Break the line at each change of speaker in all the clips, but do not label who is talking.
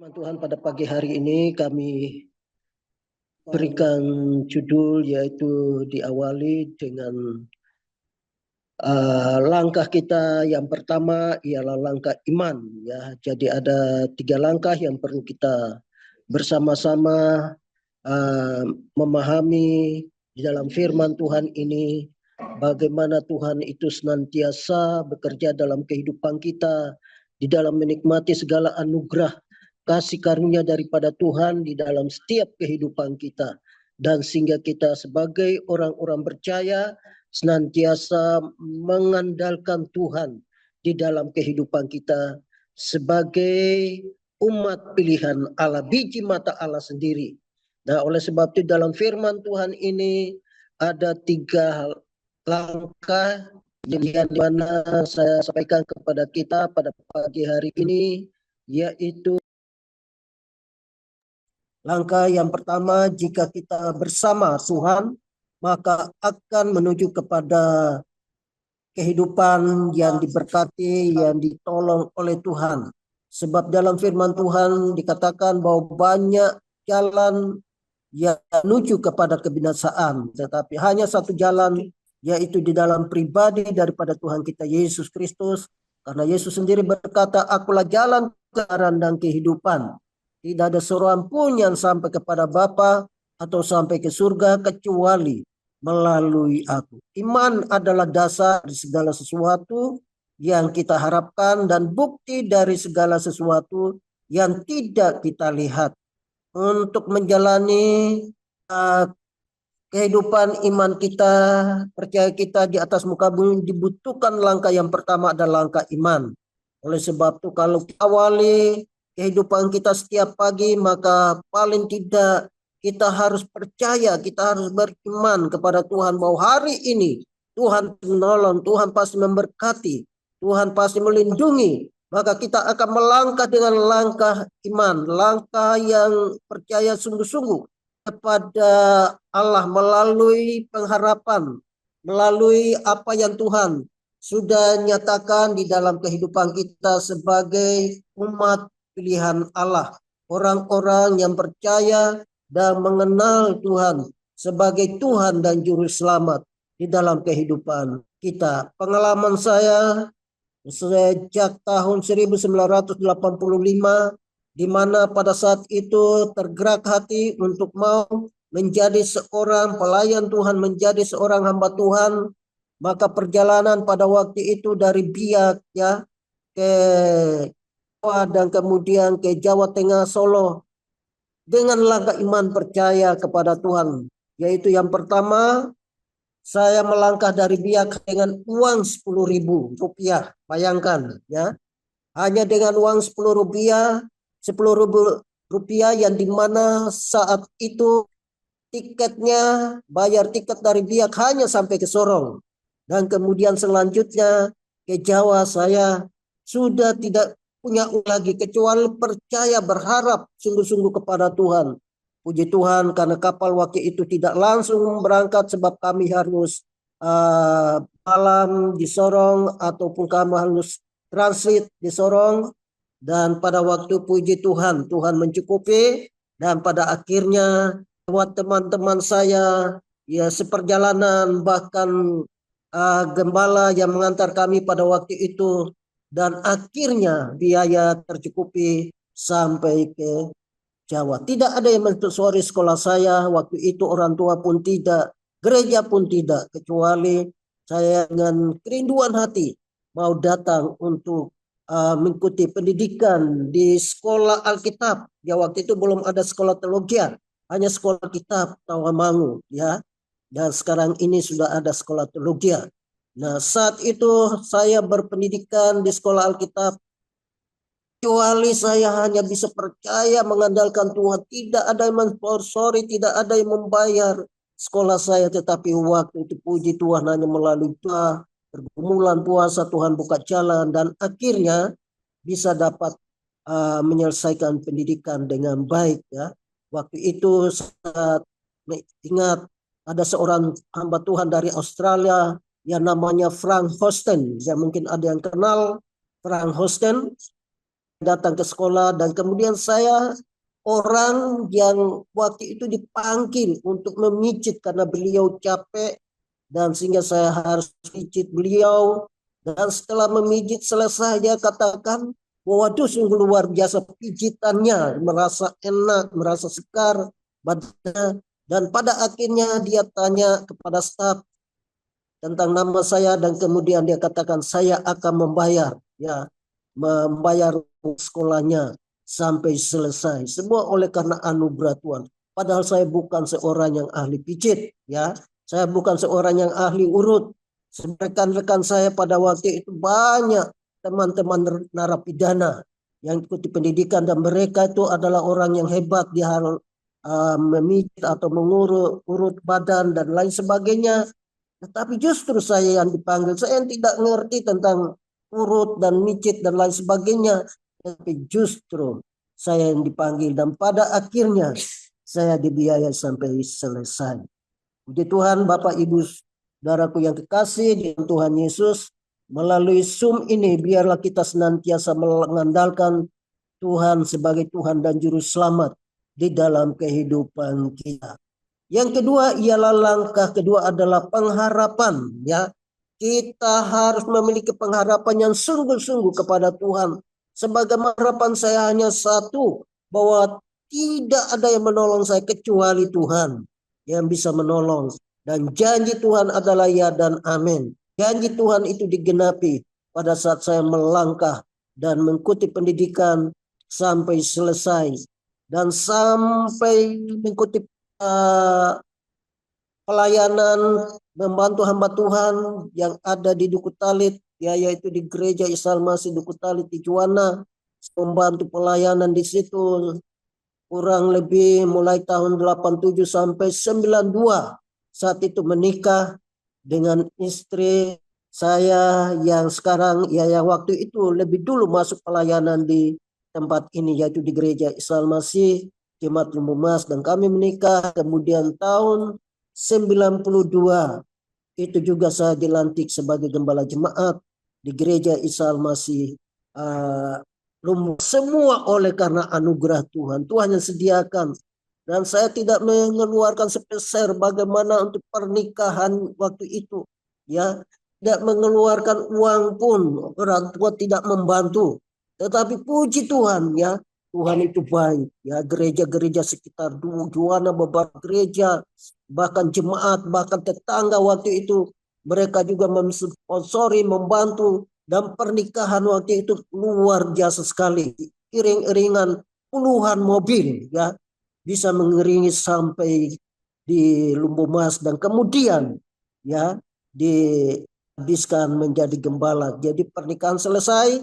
Firman Tuhan pada pagi hari ini kami berikan judul yaitu diawali dengan langkah kita yang pertama ialah langkah iman ya. Jadi ada 3 langkah yang perlu kita bersama-sama memahami di dalam firman Tuhan ini, bagaimana Tuhan itu senantiasa bekerja dalam kehidupan kita di dalam menikmati segala anugerah kasih karunia daripada Tuhan di dalam setiap kehidupan kita, dan sehingga kita sebagai orang-orang percaya senantiasa mengandalkan Tuhan di dalam kehidupan kita sebagai umat pilihan Allah, biji mata Allah sendiri. Nah, oleh sebab itu dalam firman Tuhan ini ada 3 langkah yang dimana saya sampaikan kepada kita pada pagi hari ini, yaitu langkah yang pertama, jika kita bersama Tuhan, maka akan menuju kepada kehidupan yang diberkati, yang ditolong oleh Tuhan. Sebab dalam firman Tuhan dikatakan bahwa banyak jalan yang menuju kepada kebinasaan, tetapi hanya satu jalan, yaitu di dalam pribadi daripada Tuhan kita Yesus Kristus. Karena Yesus sendiri berkata, "Akulah jalan, kebenaran dan kehidupan. Tidak ada seorang pun yang sampai kepada Bapa atau sampai ke surga kecuali melalui aku." Iman adalah dasar dari segala sesuatu yang kita harapkan dan bukti dari segala sesuatu yang tidak kita lihat. Untuk menjalani kehidupan iman kita, percaya kita di atas muka bumi, dibutuhkan langkah yang pertama adalah langkah iman. Oleh sebab itu kalau awali kehidupan kita setiap pagi, maka paling tidak kita harus percaya, kita harus beriman kepada Tuhan bahwa hari ini Tuhan menolong, Tuhan pasti memberkati, Tuhan pasti melindungi. Maka kita akan melangkah dengan langkah iman, langkah yang percaya sungguh-sungguh kepada Allah melalui pengharapan, melalui apa yang Tuhan sudah nyatakan di dalam kehidupan kita sebagai umat pilihan Allah, orang-orang yang percaya dan mengenal Tuhan sebagai Tuhan dan Juru Selamat di dalam kehidupan kita. Pengalaman saya sejak tahun 1985, di mana pada saat itu tergerak hati untuk mau menjadi seorang pelayan Tuhan, menjadi seorang hamba Tuhan. Maka perjalanan pada waktu itu dari Biak ya ke Jawa dan kemudian ke Jawa Tengah, Solo, dengan langkah iman percaya kepada Tuhan. Yaitu yang pertama, saya melangkah dari Biak dengan uang 10.000 rupiah. Bayangkan ya, hanya dengan uang 10.000 rupiah yang dimana saat itu tiketnya, bayar tiket dari Biak hanya sampai ke Sorong. Dan kemudian selanjutnya ke Jawa saya sudah tidak punya uang lagi kecuali percaya, berharap sungguh-sungguh kepada Tuhan. Puji Tuhan karena kapal waktu itu tidak langsung berangkat sebab kami harus malam di Sorong ataupun kami harus transit di Sorong. Dan pada waktu puji Tuhan, Tuhan mencukupi, dan pada akhirnya buat teman-teman saya ya seperjalanan, bahkan gembala yang mengantar kami pada waktu itu, dan akhirnya biaya tercukupi sampai ke Jawa. Tidak ada yang mensponsori sekolah saya waktu itu, orang tua pun tidak, gereja pun tidak, kecuali saya dengan kerinduan hati mau datang untuk mengikuti pendidikan di sekolah Alkitab. Ya waktu itu belum ada sekolah teologi, hanya sekolah kitab Tawamangu ya. Dan sekarang ini sudah ada sekolah teologi. Nah, saat itu saya berpendidikan di sekolah Alkitab. Kecuali saya hanya bisa percaya mengandalkan Tuhan. Tidak ada yang mensponsori, tidak ada yang membayar sekolah saya. Tetapi waktu itu puji Tuhan hanya melalui doa, pergumulan puasa, Tuhan buka jalan. Dan akhirnya bisa dapat menyelesaikan pendidikan dengan baik ya. Waktu itu saya ingat ada seorang hamba Tuhan dari Australia yang namanya Frank Hosten. Ya mungkin ada yang kenal Frank Hosten. datang ke sekolah dan kemudian saya orang yang waktu itu dipanggil untuk memijit karena beliau capek dan sehingga saya harus pijit beliau dan setelah memijit selesai dia katakan waduh sungguh luar biasa pijitannya, merasa enak, merasa sekar badannya dan pada akhirnya dia tanya kepada staf tentang nama saya dan kemudian dia katakan saya akan membayar ya membayar sekolahnya sampai selesai semua oleh karena anugerah Tuhan. Padahal saya bukan seorang yang ahli pijit ya. Saya bukan seorang yang ahli urut. Rekan-rekan saya pada waktu itu banyak teman-teman narapidana yang ikuti pendidikan dan mereka itu adalah orang yang hebat di hal memijit atau mengurut urut badan dan lain sebagainya. Tetapi justru saya yang dipanggil, saya yang tidak ngerti tentang urut dan micit dan lain sebagainya. Tapi justru saya yang dipanggil dan pada akhirnya saya dibiayai sampai selesai. Puji Tuhan Bapak Ibu Saudaraku yang kekasih di Tuhan Yesus. Melalui Zoom ini biarlah kita senantiasa mengandalkan Tuhan sebagai Tuhan dan Juru Selamat di dalam kehidupan kita. Yang kedua ialah langkah kedua adalah pengharapan ya. Kita harus memiliki pengharapan yang sungguh-sungguh kepada Tuhan. Sebagai harapan saya hanya satu, bahwa tidak ada yang menolong saya kecuali Tuhan yang bisa menolong. Dan janji Tuhan adalah ya dan amin. Janji Tuhan itu digenapi pada saat saya melangkah dan mengikuti pendidikan sampai selesai. Dan sampai mengikuti pelayanan membantu hamba Tuhan yang ada di Duku Talit ya, yaitu di gereja Isa Al-Masih Duku Talit di Juwana, membantu pelayanan di situ kurang lebih mulai tahun 87 sampai 92. Saat itu menikah dengan istri saya yang sekarang ya yang waktu itu lebih dulu masuk pelayanan di tempat ini yaitu di gereja Isa Al-Masih Jemaat Lumbu Mas dan kami menikah kemudian tahun 92 itu juga saya dilantik sebagai gembala jemaat di gereja Isa Al-Masih Lumbu. Semua oleh karena anugerah Tuhan. Tuhan yang sediakan. Dan saya tidak mengeluarkan sepeser bagaimana untuk pernikahan waktu itu. Ya, tidak mengeluarkan uang pun. Orang tua tidak membantu. Tetapi puji Tuhan ya. Tuhan itu baik. Ya, gereja-gereja sekitar Juwana, beberapa gereja, bahkan jemaat, bahkan tetangga waktu itu mereka juga mensponsori, membantu dan pernikahan waktu itu luar biasa sekali. Iring-iringan puluhan mobil ya bisa mengiringi sampai di Lumbu Mas dan kemudian ya dihabiskan menjadi gembala. Jadi pernikahan selesai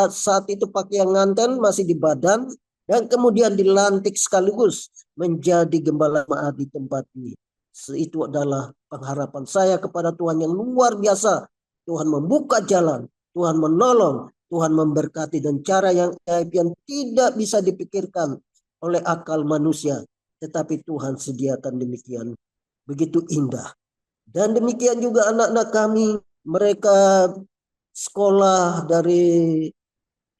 saat itu pakaian nganten masih di badan dan kemudian dilantik sekaligus menjadi gembala jemaat di tempat ini. Itu adalah pengharapan saya kepada Tuhan yang luar biasa. Tuhan membuka jalan, Tuhan menolong, Tuhan memberkati dan cara yang tidak bisa dipikirkan oleh akal manusia. Tetapi Tuhan sediakan demikian. Begitu indah. Dan demikian juga anak-anak kami, mereka sekolah dari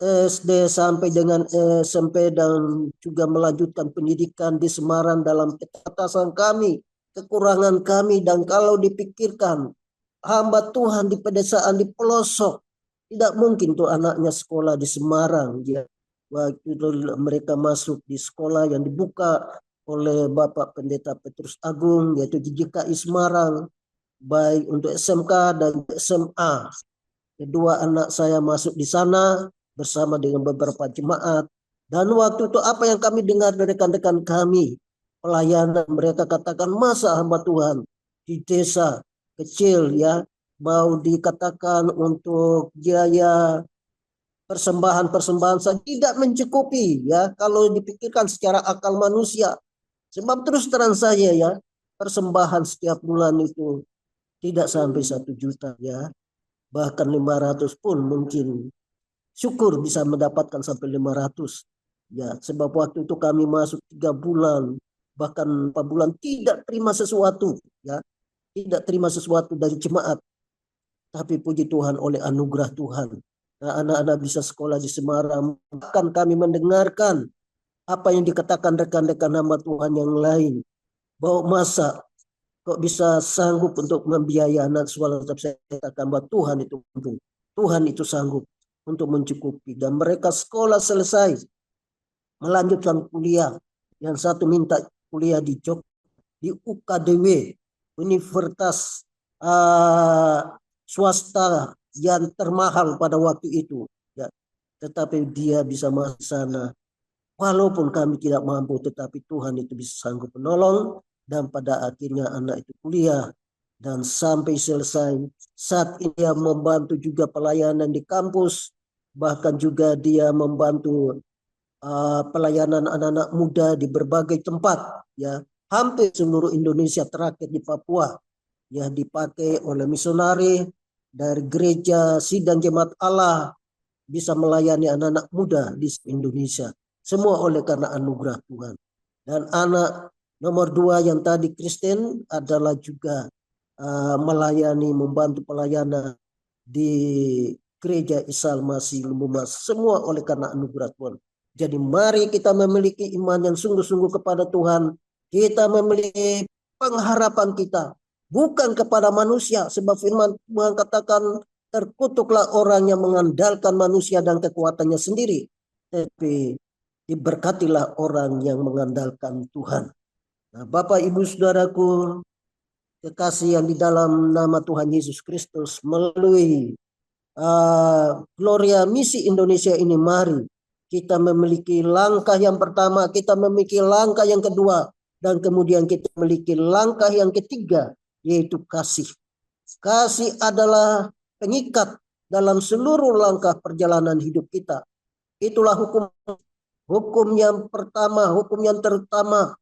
SD sampai dengan SMP dan juga melanjutkan pendidikan di Semarang dalam keterbatasan kami, kekurangan kami dan kalau dipikirkan hamba Tuhan di pedesaan di pelosok tidak mungkin tuh anaknya sekolah di Semarang ya. Waktu itu mereka masuk di sekolah yang dibuka oleh Bapak Pendeta Petrus Agung yaitu GJKI Semarang baik untuk SMK dan SMA. Kedua anak saya masuk di sana bersama dengan beberapa jemaat. Dan waktu itu apa yang kami dengar dari rekan-rekan kami, pelayanan mereka katakan masa hamba Tuhan di desa kecil ya, mau dikatakan untuk biaya persembahan-persembahan saja tidak mencukupi ya kalau dipikirkan secara akal manusia. Sebab terus terang saya ya, persembahan setiap bulan itu tidak sampai 1 juta ya. Bahkan 500 pun mungkin syukur bisa mendapatkan sampai 500 ya sebab waktu itu kami masuk 3 bulan bahkan 4 bulan tidak terima sesuatu ya tidak terima sesuatu dari jemaat tapi puji Tuhan oleh anugerah Tuhan anak-anak bisa sekolah di Semarang. Bahkan kami mendengarkan apa yang dikatakan rekan-rekan hamba Tuhan yang lain. Bahwa masa kok bisa sanggup untuk membiayai anak sekolah. Saya katakan bahwa Tuhan itu mampu. Tuhan itu sanggup untuk mencukupi. Dan mereka sekolah selesai, melanjutkan kuliah. Yang satu minta kuliah di Jogja, di UKDW, Universitas swasta yang termahal pada waktu itu. Ya. Tetapi dia bisa masuk sana. Walaupun kami tidak mampu, tetapi Tuhan itu bisa sanggup menolong. Dan pada akhirnya anak itu kuliah. Dan sampai selesai, saat ini dia membantu juga pelayanan di kampus. Bahkan juga dia membantu pelayanan anak-anak muda di berbagai tempat. Ya, hampir seluruh Indonesia, terakhir di Papua. Ya, dipakai oleh misionari dari gereja Sidang Jemaat Allah, bisa melayani anak-anak muda di Indonesia. Semua oleh karena anugerah Tuhan. Dan anak nomor 2 yang tadi Kristen adalah juga melayani, membantu pelayanan di gereja Isal Masih Lumbumas. Semua oleh karena anugerah Tuhan. Jadi mari kita memiliki iman yang sungguh-sungguh kepada Tuhan. Kita memiliki pengharapan kita bukan kepada manusia. Sebab firman Tuhan katakan, terkutuklah orang yang mengandalkan manusia dan kekuatannya sendiri. Tapi diberkatilah orang yang mengandalkan Tuhan. Nah, Bapak Ibu Saudaraku, kekasih yang di dalam nama Tuhan Yesus Kristus, melalui Gloria Misi Indonesia ini, mari kita memiliki langkah yang pertama, kita memiliki langkah yang kedua, dan kemudian kita memiliki langkah yang ketiga, yaitu kasih. Kasih adalah pengikat dalam seluruh langkah perjalanan hidup kita. Itulah hukum yang pertama, hukum yang terutama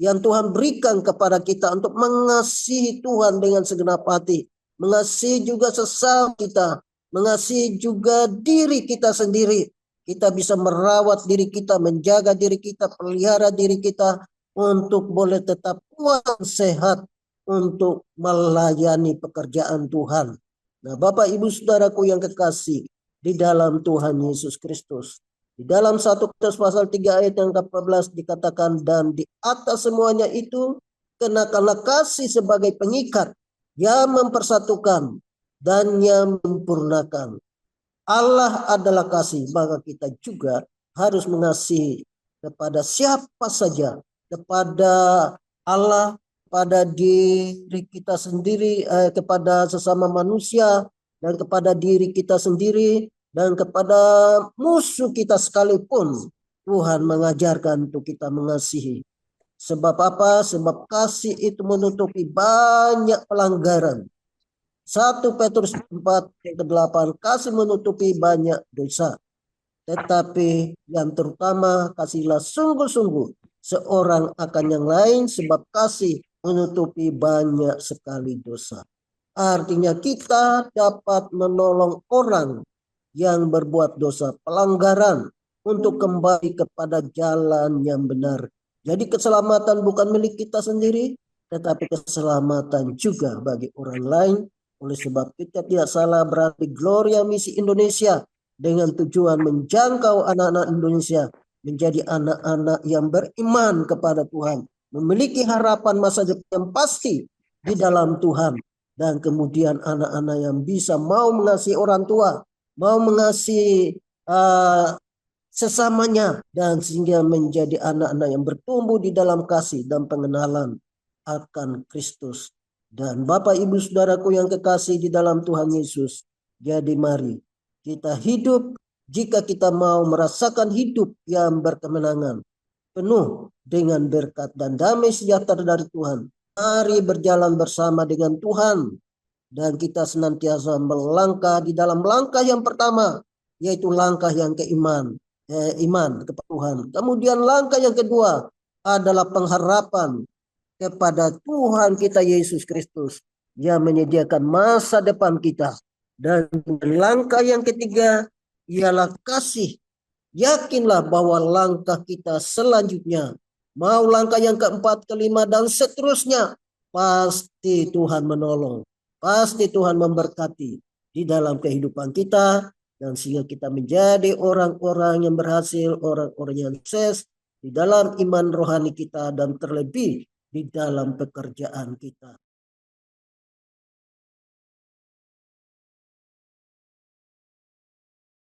yang Tuhan berikan kepada kita, untuk mengasihi Tuhan dengan segenap hati, mengasihi juga sesama kita, mengasihi juga diri kita sendiri. Kita bisa merawat diri kita, menjaga diri kita, pelihara diri kita untuk boleh tetap kuat, sehat, untuk melayani pekerjaan Tuhan. Nah, Bapak Ibu Saudaraku yang kekasih di dalam Tuhan Yesus Kristus, di dalam 1 Korintus pasal 3 ayat yang ke-14 dikatakan, dan di atas semuanya itu kenakanlah kasih sebagai pengikat yang mempersatukan dan yang menyempurnakan. Allah adalah kasih, maka kita juga harus mengasihi kepada siapa saja, kepada Allah, pada diri kita sendiri, kepada sesama manusia, dan kepada diri kita sendiri, dan kepada musuh kita sekalipun. Tuhan mengajarkan untuk kita mengasihi. Sebab apa? Sebab kasih itu menutupi banyak pelanggaran. 1 Petrus 4 ayat ke-8, kasih menutupi banyak dosa. Tetapi yang terutama, kasihlah sungguh-sungguh seorang akan yang lain, sebab kasih menutupi banyak sekali dosa. Artinya kita dapat menolong orang yang berbuat dosa, pelanggaran, untuk kembali kepada jalan yang benar. Jadi keselamatan bukan milik kita sendiri, tetapi keselamatan juga bagi orang lain. Oleh sebab kita tidak salah berarti Gloria Misi Indonesia dengan tujuan menjangkau anak-anak Indonesia menjadi anak-anak yang beriman kepada Tuhan, memiliki harapan masa depan yang pasti di dalam Tuhan, dan kemudian anak-anak yang bisa mau mengasihi orang tua, mau mengasihi sesamanya, dan sehingga menjadi anak-anak yang bertumbuh di dalam kasih dan pengenalan akan Kristus. Dan Bapak Ibu Saudaraku yang kekasih di dalam Tuhan Yesus, jadi mari kita hidup, jika kita mau merasakan hidup yang berkemenangan, penuh dengan berkat dan damai sejahtera dari Tuhan, mari berjalan bersama dengan Tuhan. Dan kita senantiasa melangkah di dalam langkah yang pertama, yaitu langkah yang iman kepada Tuhan. Kemudian langkah yang kedua adalah pengharapan kepada Tuhan kita Yesus Kristus yang menyediakan masa depan kita. Dan langkah yang ketiga ialah kasih. Yakinlah bahwa langkah kita selanjutnya, mau langkah yang keempat, kelima, dan seterusnya, pasti Tuhan menolong. Pasti Tuhan memberkati di dalam kehidupan kita. dan sehingga kita menjadi orang-orang yang berhasil, orang-orang yang sukses di dalam iman rohani kita dan terlebih di dalam pekerjaan kita.